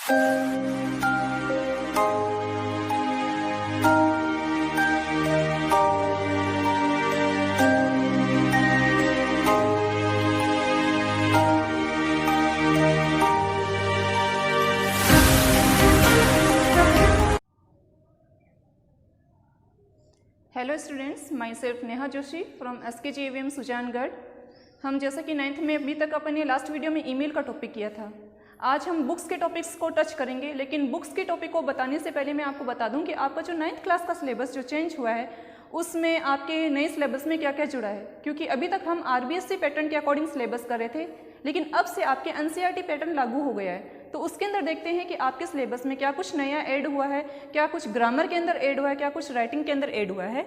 Hello students, my self Neha Joshi from SKJVM Sujangarh. हम जैसा कि 9th में अभी तक अपन ने लास्ट वीडियो में ईमेल का टॉपिक किया था। आज हम बुक्स के टॉपिक्स को टच करेंगे, लेकिन बुक्स के टॉपिक को बताने से पहले मैं आपको बता दूं कि आपका जो 9th क्लास का सिलेबस जो चेंज हुआ है उसमें आपके नए सिलेबस में क्या क्या जुड़ा है। क्योंकि अभी तक हम RBSC पैटर्न के अकॉर्डिंग सिलेबस कर रहे थे, लेकिन अब से आपके NCERT पैटर्न लागू हो गया है। तो उसके अंदर देखते हैं कि आपके सिलेबस में क्या कुछ नया ऐड हुआ है, क्या कुछ ग्रामर के अंदर ऐड हुआ है, क्या कुछ राइटिंग के अंदर ऐड हुआ है।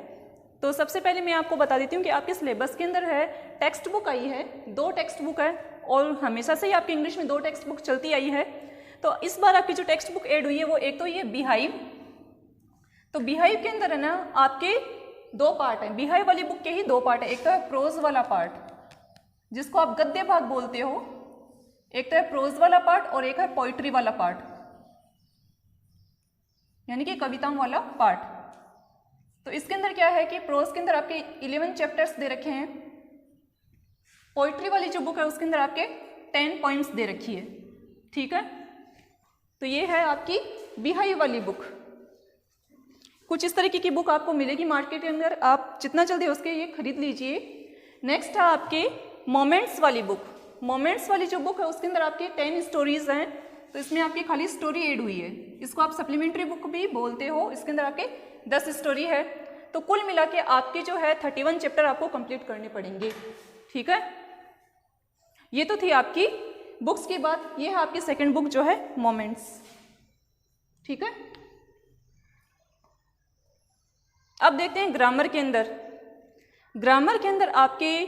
तो सबसे पहले मैं आपको बता देती हूँ कि आपके सिलेबस के अंदर है टेक्स्ट बुक आई है, 2 टेक्स्ट बुक है और हमेशा से ही आपके इंग्लिश में 2 टेक्स्ट बुक चलती आई है। तो इस बार आपकी जो टेक्स्ट बुक ऐड हुई है वो एक तो ये बिहाइव। तो बिहाइव के अंदर है ना आपके 2 पार्ट हैं। बिहाइव वाली बुक के ही 2 पार्ट है। एक तो है प्रोज वाला पार्ट जिसको आप गद्य भाग बोलते हो, एक तो है प्रोज वाला पार्ट और एक है पोइट्री वाला पार्ट, यानी कि कविताओं वाला पार्ट। तो इसके अंदर क्या है कि प्रोज के अंदर आपके 11 चैप्टर्स दे रखे हैं। पोइट्री वाली जो बुक है उसके अंदर आपके 10 पॉइंट्स दे रखी है। ठीक है, तो ये है आपकी बिहाइव वाली बुक। कुछ इस तरीके की बुक आपको मिलेगी मार्केट के अंदर, आप जितना जल्दी हो सके ये खरीद लीजिए। नेक्स्ट है आपके मोमेंट्स वाली बुक। मोमेंट्स वाली जो बुक है उसके अंदर आपके 10 स्टोरीज हैं। तो इसमें आपकी खाली स्टोरी ऐड हुई है, इसको आप सप्लीमेंट्री बुक भी बोलते हो। इसके अंदर आपके 10 स्टोरी है। तो कुल मिला के आपके जो है 31 चैप्टर आपको कंप्लीट करने पड़ेंगे। ठीक है, ये तो थी आपकी बुक्स की बात। ये है आपकी सेकंड बुक जो है मोमेंट्स। ठीक है, अब देखते हैं ग्रामर के अंदर। ग्रामर के अंदर आपके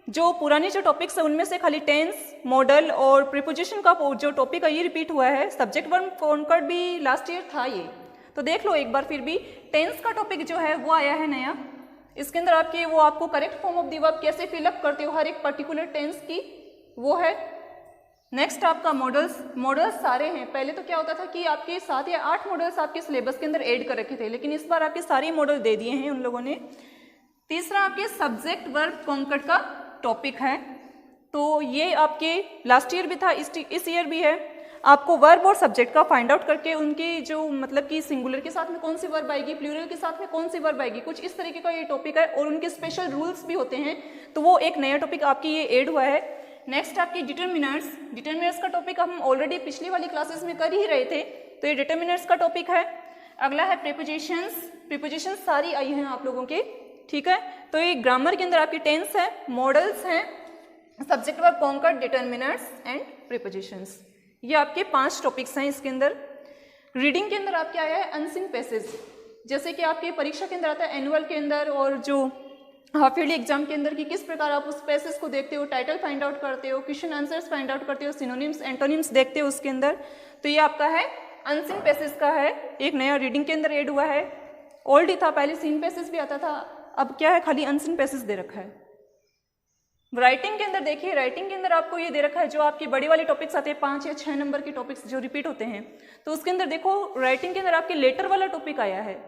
जो पुराने जो टॉपिक्स है उनमें से खाली टेंस, मॉडल और प्रीपोजिशन का जो टॉपिक है ये रिपीट हुआ है। सब्जेक्ट वर्ब कॉन्कर्ड भी लास्ट ईयर था ये, तो देख लो एक बार। फिर भी टेंस का टॉपिक जो है वो आया है नया। इसके अंदर आपके वो आपको correct form of the verb कैसे फिलअप करते हो हर एक पर्टिकुलर टेंस की, वो है। नेक्स्ट आपका मॉडल्स सारे हैं। पहले तो क्या होता था कि आपके 7 या 8 मॉडल्स आपके सिलेबस के अंदर ऐड कर रखे थे, लेकिन इस बार आपके सारे मॉडल दे दिए हैं उन लोगों ने। तीसरा आपके सब्जेक्ट वर्ब कॉन्कर्ड का टॉपिक है। तो ये आपके लास्ट ईयर भी था, इस ईयर भी है। आपको वर्ब और सब्जेक्ट का फाइंड आउट करके उनकी जो मतलब कि सिंगुलर के साथ में कौन सी वर्ब आएगी, प्लूरल के साथ में कौन सी वर्ब आएगी, कुछ इस तरीके का ये टॉपिक है। और उनके स्पेशल रूल्स भी होते हैं, तो वो एक नया टॉपिक आपकी ये ऐड हुआ है। नेक्स्ट आपकी डिटर्मिनर्स का टॉपिक हम ऑलरेडी पिछली वाली क्लासेस में कर ही रहे थे, तो ये डिटर्मिनर्स का टॉपिक है। अगला है प्रीपोजिशंस सारी आई हैं आप लोगों के। ठीक है, तो ये ग्रामर के अंदर आपकी टेंस है, मॉडल्स हैं, subject verb concord, determiners and prepositions. ये आपके 5 टॉपिक्स हैं इसके अंदर। रीडिंग के अंदर आपके आया है अनसीन पैसेज, जैसे कि आपके परीक्षा के अंदर आता है एनुअल के अंदर और जो हाफ ईयरली एग्जाम के अंदर कि किस प्रकार आप उस पैसेज को देखते हो, टाइटल फाइंड आउट करते हो, क्वेश्चन आंसर्स फाइंड आउट करते हो, सिनोनिम्स एंटोनिम्स देखते हो उसके अंदर। तो ये आपका है अनसीन पैसेज का है, एक नया रीडिंग के अंदर ऐड हुआ है। ओल्ड ही था, पहले सीन पैसेज भी आता था, अब क्या है खाली अनसीन पैसेज दे रखा है। राइटिंग के अंदर देखिए, राइटिंग के अंदर आपको ये दे रखा है जो आपकी बड़ी वाली टॉपिक्स आते हैं 5 या 6 नंबर के टॉपिक्स जो रिपीट होते हैं। तो उसके अंदर देखो राइटिंग के अंदर आपके लेटर वाला टॉपिक आया है।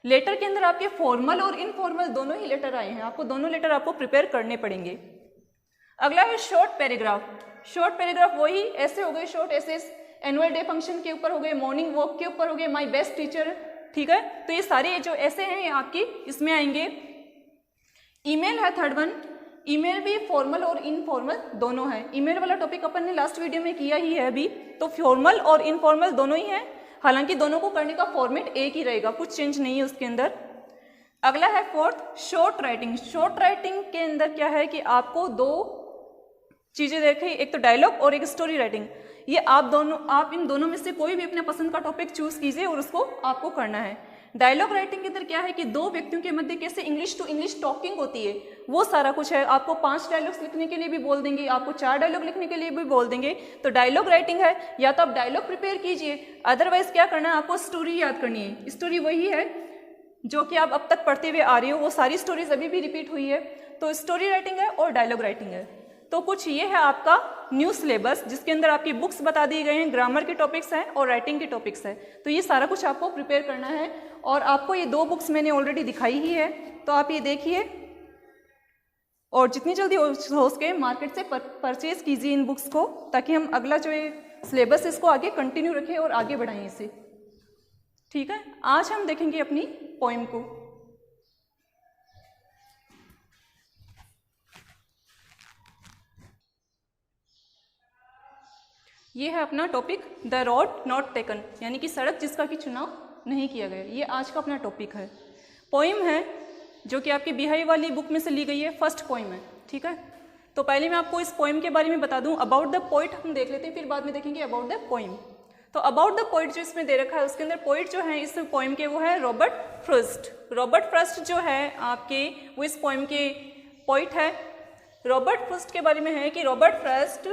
लेटर के अंदर आपके फॉर्मल और इनफॉर्मल दोनों ही लेटर आए हैं, आपको दोनों लेटर आपको प्रिपेयर करने पड़ेंगे। अगला है शॉर्ट पैराग्राफ वही ऐसे हो गए, short essays, annual day function के ऊपर हो गए, मॉर्निंग वॉक के ऊपर हो गए, माई बेस्ट टीचर। ठीक है, तो ये सारे जो ऐसे हैं ये आपकी इसमें आएंगे। ईमेल है थर्ड वन। ईमेल भी फॉर्मल और इनफॉर्मल दोनों है। ईमेल वाला टॉपिक अपन ने लास्ट वीडियो में किया ही है अभी, तो फॉर्मल और इनफॉर्मल दोनों ही है। हालांकि दोनों को करने का फॉर्मेट एक ही रहेगा, कुछ चेंज नहीं है उसके अंदर। अगला है फोर्थ शॉर्ट राइटिंग के अंदर क्या है कि आपको 2 चीजें देखें, एक तो डायलॉग और एक स्टोरी राइटिंग। ये आप इन दोनों में से कोई भी अपने पसंद का टॉपिक चूज कीजिए और उसको आपको करना है। डायलॉग राइटिंग के अंदर क्या है कि 2 व्यक्तियों के मध्य कैसे इंग्लिश टू इंग्लिश टॉकिंग होती है, वो सारा कुछ है। आपको 5 डायलॉग्स लिखने के लिए भी बोल देंगे, आपको 4 डायलॉग लिखने के लिए भी बोल देंगे। तो डायलॉग राइटिंग है, या तो आप डायलॉग प्रिपेयर कीजिए, अदरवाइज क्या करना है आपको स्टोरी याद करनी है। स्टोरी वही है जो कि आप अब तक पढ़ते हुए आ रहे हो, वो सारी स्टोरीज अभी भी रिपीट हुई है। तो स्टोरी राइटिंग है और डायलॉग राइटिंग है। तो कुछ ये है आपका न्यू सिलेबस, जिसके अंदर आपकी बुक्स बता दी गए हैं, ग्रामर के टॉपिक्स हैं और राइटिंग के टॉपिक्स हैं। तो ये सारा कुछ आपको प्रिपेयर करना है और आपको ये 2 बुक्स मैंने ऑलरेडी दिखाई ही है, तो आप ये देखिए और जितनी जल्दी हो सके मार्केट से परचेज कीजिए इन बुक्स को, ताकि हम अगला जो ये सिलेबस इसको आगे कंटिन्यू रखें और आगे बढ़ाएं इसे। ठीक है, आज हम देखेंगे अपनी पोइम को। ये है अपना topic the road not taken, यानी कि सड़क जिसका कि चुनाव नहीं किया गया। ये आज का अपना टॉपिक है। पोइम है जो कि आपकी बिहाई वाली बुक में से ली गई है, फर्स्ट पोइम है। ठीक है, तो पहले मैं आपको इस पोइम के बारे में बता दूं। अबाउट द पोइट हम देख लेते हैं, फिर बाद में देखेंगे अबाउट द पोइम। तो अबाउट द पोइट जो इसमें दे रखा है, उसके अंदर पोइट जो है इस पोइम के वो है रॉबर्ट फ्रॉस्ट। रॉबर्ट फ्रॉस्ट जो है आपके वो इस पोइम के पोइट है। रॉबर्ट फ्रॉस्ट के बारे में है कि Robert Frost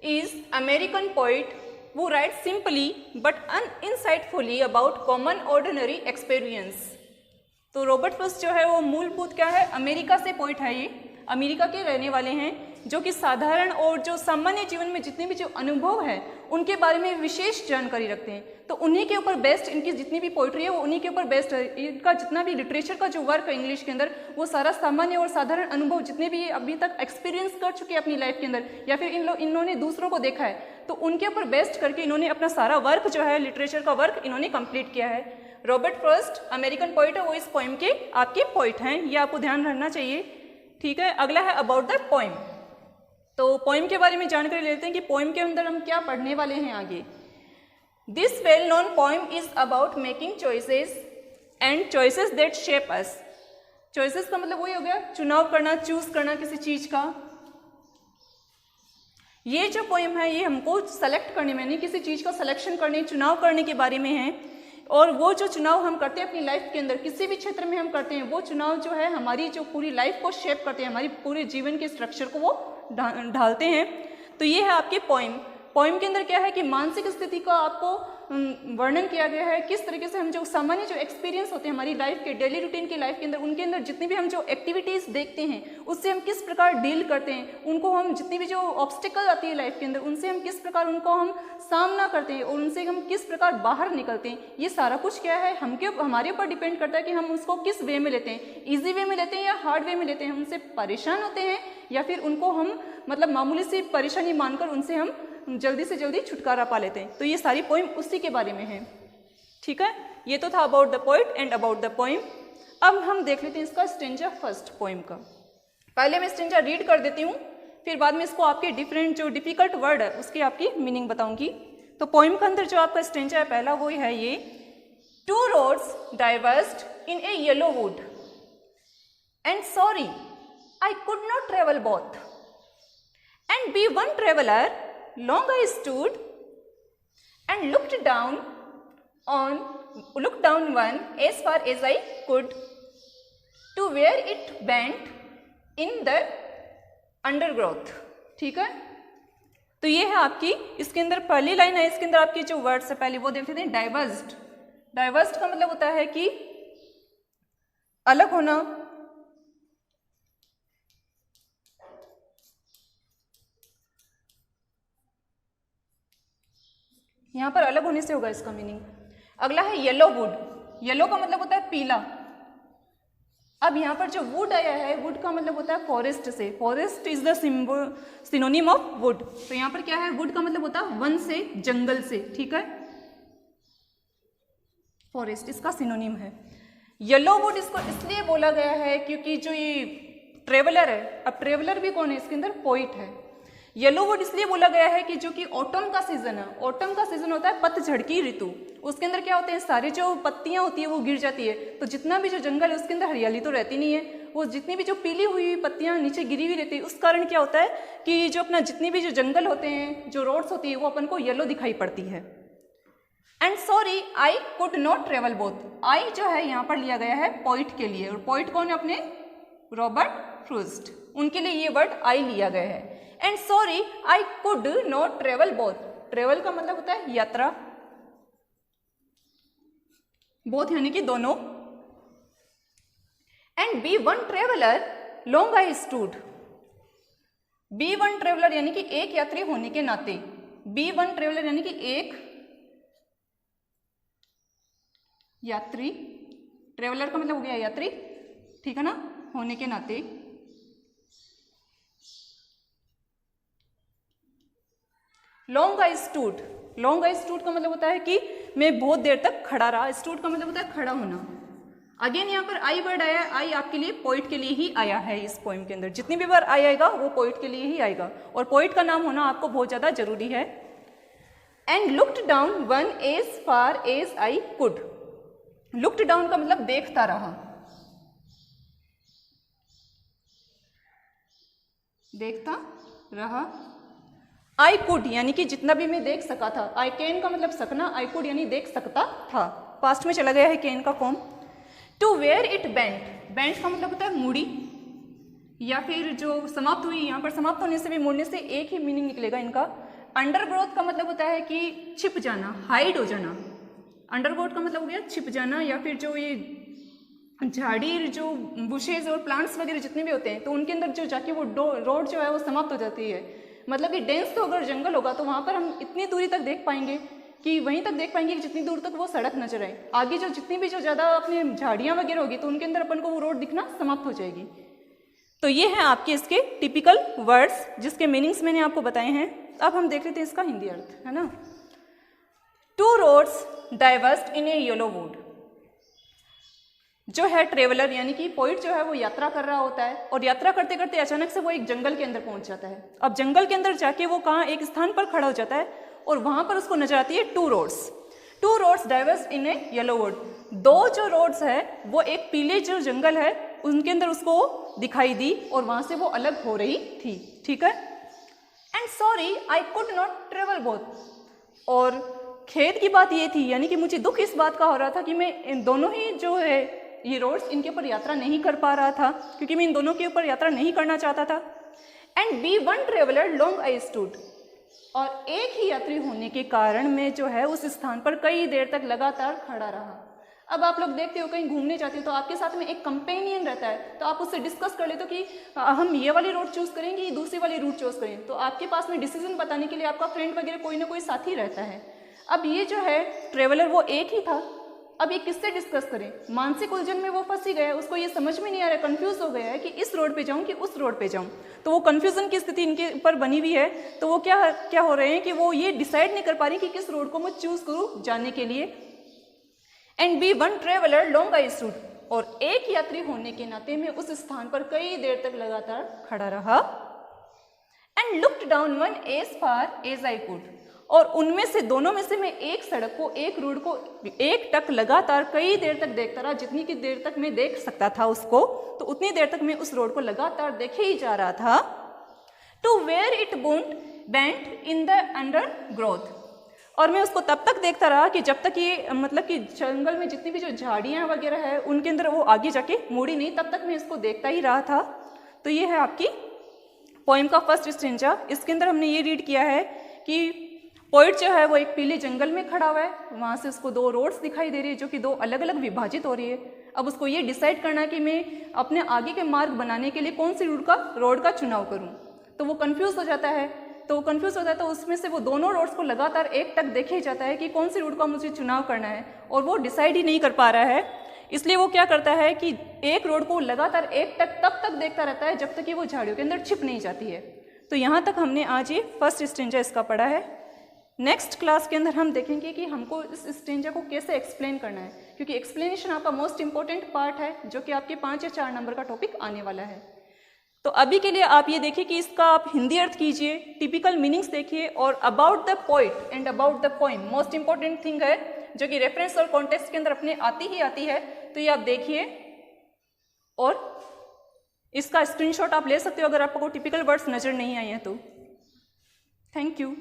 is American poet who writes simply but insightfully about common ordinary experience। तो रॉबर्ट फ्रॉस्ट जो है वो मूलभूत क्या है, अमेरिका से पोइट है। ये अमेरिका के रहने वाले हैं, जो कि साधारण और जो सामान्य जीवन में जितने भी जो अनुभव है उनके बारे में विशेष जानकारी रखते हैं। तो उन्हीं के ऊपर बेस्ट इनकी जितनी भी पोइट्री है वो उन्हीं के ऊपर बेस्ट है। इनका जितना भी लिटरेचर का जो वर्क है इंग्लिश के अंदर, वो सारा सामान्य और साधारण अनुभव जितने भी अभी तक एक्सपीरियंस कर चुके हैं अपनी लाइफ के अंदर, या फिर इन्होंने दूसरों को देखा है, तो उनके ऊपर बेस्ट करके इन्होंने अपना सारा वर्क जो है लिटरेचर का वर्क इन्होंने कंप्लीट किया है। रॉबर्ट फ्रॉस्ट अमेरिकन पोइट है, वो इस पोइम के आपके पोइट हैं, ये आपको ध्यान रखना चाहिए। ठीक है, अगला है अबाउट द पोइम। तो पोइम के बारे में जानकारी लेते हैं कि पोइम के अंदर हम क्या पढ़ने वाले हैं आगे। This well known poem is about making choices and choices that shape us. Choices का मतलब वही हो गया चुनाव करना, चूज करना किसी चीज का। ये जो पोइम है ये हमको सेलेक्ट करने में, नहीं किसी चीज का सिलेक्शन करने, चुनाव करने के बारे में है। और वो जो चुनाव हम करते हैं अपनी लाइफ के अंदर, किसी भी क्षेत्र में हम करते हैं, वो चुनाव जो है हमारी जो पूरी लाइफ को शेप करते हैं, हमारी पूरे जीवन के स्ट्रक्चर को वो ढालते हैं। तो ये है आपकी पोइम। पोइम के अंदर क्या है कि मानसिक स्थिति का आपको वर्णन किया गया है, किस तरीके से हम जो सामान्य जो एक्सपीरियंस होते हैं हमारी लाइफ के, डेली रूटीन की लाइफ के अंदर, उनके अंदर जितनी भी हम जो एक्टिविटीज़ देखते हैं उससे हम किस प्रकार डील करते हैं, उनको हम जितनी भी जो ऑब्स्टिकल आती है लाइफ के अंदर उनसे हम किस प्रकार उनको हम सामना करते हैं और उनसे हम किस प्रकार बाहर निकलते हैं। ये सारा कुछ क्या है हमारे ऊपर डिपेंड करता है कि हम उसको किस वे में लेते हैं, ईजी वे में लेते हैं या हार्ड वे में लेते हैं। उनसे परेशान होते हैं या फिर उनको हम मतलब मामूली सी परेशानी मानकर उनसे हम जल्दी से जल्दी छुटकारा पा लेते हैं। तो ये सारी पोइम उसी के बारे में है। ठीक है, ये तो था about the poet and about the poem. अब हम देख लेते हैं इसका स्टेंजा फर्स्ट पोइम का। पहले मैं स्टेंजा रीड कर देती हूँ, फिर बाद में इसको आपके डिफरेंट जो डिफिकल्ट वर्ड है उसकी आपकी मीनिंग बताऊंगी। तो पोइम के अंदर जो आपका स्टेंजा है पहला वो है ये, two roads diverged in a yellow wood and sorry I could not travel both and be one traveller long I stood and looked down one as far as I could to where it bent in the undergrowth। ठीक है, तो ये है आपकी इसके अंदर पहली line है। इसके अंदर आपकी जो वर्ड्स है पहले वो देख लेते हैं। डाइवर्स्ड, डाइवर्स्ड का मतलब होता है कि अलग होना, यहाँ पर अलग होने से होगा इसका मीनिंग। अगला है येलो वुड, येलो का मतलब होता है पीला। अब यहाँ पर जो वुड आया है, वुड का मतलब होता है फॉरेस्ट से। Forest is the synonym of would. तो यहाँ पर क्या है, वुड का मतलब होता है वन से, जंगल से। ठीक है, फॉरेस्ट इसका सिनोनिम है। येलो वुड इसको इसलिए बोला गया है क्योंकि जो ये ट्रेवलर है, अब ट्रेवलर भी कौन है इसके अंदर, पोइट है। येलो वुड इसलिए बोला गया है कि जो कि ऑटम का सीजन है, ऑटम का सीजन होता है पतझड़ की ऋतु। उसके अंदर क्या होते हैं, सारी जो पत्तियां होती है वो गिर जाती है, तो जितना भी जो जंगल है उसके अंदर हरियाली तो रहती नहीं है। वो जितनी भी जो पीली हुई पत्तियां नीचे गिरी हुई रहती है, उस कारण क्या होता है कि जो अपना जितनी भी जो जंगल होते हैं, जो रोड्स होती है, वो अपन को येलो दिखाई पड़ती है। And sorry I could not travel both, I जो है यहाँ पर लिया गया है पोइट के लिए, और पोइट कौन है अपने, रॉबर्ट फ्रॉस्ट, उनके लिए ये वर्ड आई लिया गया है। And sorry I could not travel both, travel का मतलब होता है यात्रा, बोथ यानी कि दोनों। And be one traveller long I stood, B1 traveller यानी कि एक यात्री होने के नाते, B1 ट्रेवलर यानी कि एक यात्री, ट्रेवलर का मतलब हो गया यात्री, ठीक है ना, होने के नाते long I stood, long I stood का मतलब होता है कि मैं बहुत देर तक खड़ा रहा, स्टूड का मतलब होता है खड़ा होना। अगेन यहाँ पर आई वर्ड आया, आई आपके लिए पोइट के लिए ही आया है इस पोइम के अंदर, जितनी भी बार आई आएगा वो पोइट के लिए ही आएगा, और पोइट का नाम होना आपको बहुत ज़्यादा जरूरी है। And looked down one as far as I could, looked down का मतलब देखता रहा, देखता रहा। आई कुड यानी कि जितना भी मैं देख सका था, आई कैन का मतलब सकना, आई कुड यानी देख सकता था, पास्ट में चला गया है कैन का form. To where it bent, bent का मतलब होता है मुड़ी, या फिर जो समाप्त हुई, यहाँ पर समाप्त होने से भी मुड़ने से एक ही मीनिंग निकलेगा इनका। अंडरग्रोथ का मतलब होता है कि छिप जाना, हाइड हो जाना, अंडरग्रोथ का मतलब हो गया छिप जाना, या फिर जो ये झाड़ी, जो बुशेज और प्लांट्स वगैरह जितने भी होते हैं तो उनके अंदर जो जाके वो रोड जो है वो समाप्त हो जाती है। मतलब कि डेंस तो अगर जंगल होगा तो वहाँ पर हम इतनी दूरी तक देख पाएंगे कि वहीं तक देख पाएंगे कि जितनी दूर तक वो सड़क नजर आए, आगे जो जितनी भी जो ज़्यादा अपने झाड़ियाँ वगैरह होगी तो उनके अंदर अपन को वो रोड दिखना समाप्त हो जाएगी। तो ये है आपके इसके टिपिकल वर्ड्स जिसके मीनिंग्स मैंने आपको बताए हैं। अब हम देख लेते हैं इसका हिंदी अर्थ, है ना। To roads diverged in a yellow would, जो है ट्रेवलर यानी कि पोइट जो है वो यात्रा कर रहा होता है, और यात्रा करते करते अचानक से वो एक जंगल के अंदर पहुंच जाता है। अब जंगल के अंदर जाके वो कहाँ एक स्थान पर खड़ा हो जाता है और वहां पर उसको नजर आती है to roads diverged in a yellow would, दो जो रोड्स है वो एक पीले जो जंगल है उनके अंदर उसको दिखाई दी और वहां से वो अलग हो रही थी, ठीक है। And sorry I could not travel both, और खेद की बात ये थी यानी कि मुझे दुख इस बात का हो रहा था कि मैं इन दोनों ही जो है ये रोड्स इनके ऊपर यात्रा नहीं कर पा रहा था, क्योंकि मैं इन दोनों के ऊपर यात्रा नहीं करना चाहता था। And be one traveller long I stood, और एक ही यात्री होने के कारण मैं जो है उस स्थान पर कई देर तक लगातार खड़ा रहा। अब आप लोग देखते हो कहीं घूमने जाते हो तो आपके साथ में एक कंपेनियन रहता है, तो आप उससे डिस्कस कर लेते हो कि हम ये वाली रोड चूज करेंगे या दूसरी वाली रूट चूज करें, तो आपके पास में डिसीजन बताने के लिए आपका फ्रेंड वगैरह कोई ना कोई साथी रहता है। अब ये जो है ट्रेवलर वो एक ही था, अब ये किससे डिस्कस करें, मानसिक उलझन में वो फंसी गया, उसको ये समझ में नहीं आ रहा, कंफ्यूज हो गया है कि इस रोड पे जाऊं कि उस रोड पे जाऊं, तो वो कंफ्यूजन की स्थिति इनके ऊपर बनी हुई है। तो वो क्या हो रहे हैं कि वो ये डिसाइड नहीं कर पा रही कि किस रोड को मैं चूज करूं जाने के लिए। And be one traveller long I stood, और एक यात्री होने के नाते मैं उस स्थान पर कई देर तक लगातार खड़ा रहा। And looked down one as far as I could, और उनमें से दोनों में से मैं एक सड़क को, एक रोड को एक टक लगातार कई देर तक देखता रहा, जितनी की देर तक मैं देख सकता था उसको, तो उतनी देर तक मैं उस रोड को लगातार देखे ही जा रहा था। To where it bent in the undergrowth, और मैं उसको तब तक देखता रहा कि जब तक ये मतलब कि जंगल में जितनी भी जो झाड़ियाँ वगैरह है उनके अंदर वो आगे जाके मुड़ी नहीं, तब तक मैं इसको देखता ही रहा था। तो ये है आपकी पोइम का फर्स्ट स्टेंजा। इसके अंदर हमने ये रीड किया है कि पोइट जो है वो एक पीले जंगल में खड़ा हुआ है, वहाँ से उसको दो रोड्स दिखाई दे रही है जो कि दो अलग अलग विभाजित हो रही है। अब उसको ये डिसाइड करना है कि मैं अपने आगे के मार्ग बनाने के लिए कौन सी रोड का चुनाव करूँ, तो वो कंफ्यूज हो जाता है। तो उसमें से वो दोनों रोड्स को लगातार एक टक देखे जाता है कि कौन सी रोड का मुझे चुनाव करना है, और वो डिसाइड ही नहीं कर पा रहा है। इसलिए वो क्या करता है कि एक रोड को लगातार एक टक तब तक देखता रहता है जब तक कि वो झाड़ियों के अंदर छिप नहीं जाती है। तो यहाँ तक हमने आज ये फर्स्ट स्टेंजा इसका पढ़ा है। नेक्स्ट क्लास के अंदर हम देखेंगे कि हमको इस स्टेंजा को कैसे एक्सप्लेन करना है, क्योंकि एक्सप्लेनेशन आपका मोस्ट इंपॉर्टेंट पार्ट है जो कि आपके 5 या 4 नंबर का टॉपिक आने वाला है। तो अभी के लिए आप ये देखिए कि इसका आप हिंदी अर्थ कीजिए, टिपिकल मीनिंग्स देखिए, और about the poet and about the poem most important thing है जो कि रेफरेंस और कॉन्टेक्स्ट के अंदर अपने आती है। तो ये आप देखिए और इसका स्क्रीनशॉट आप ले सकते हो अगर आपको टिपिकल वर्ड्स नजर नहीं आए हैं तो। Thank you.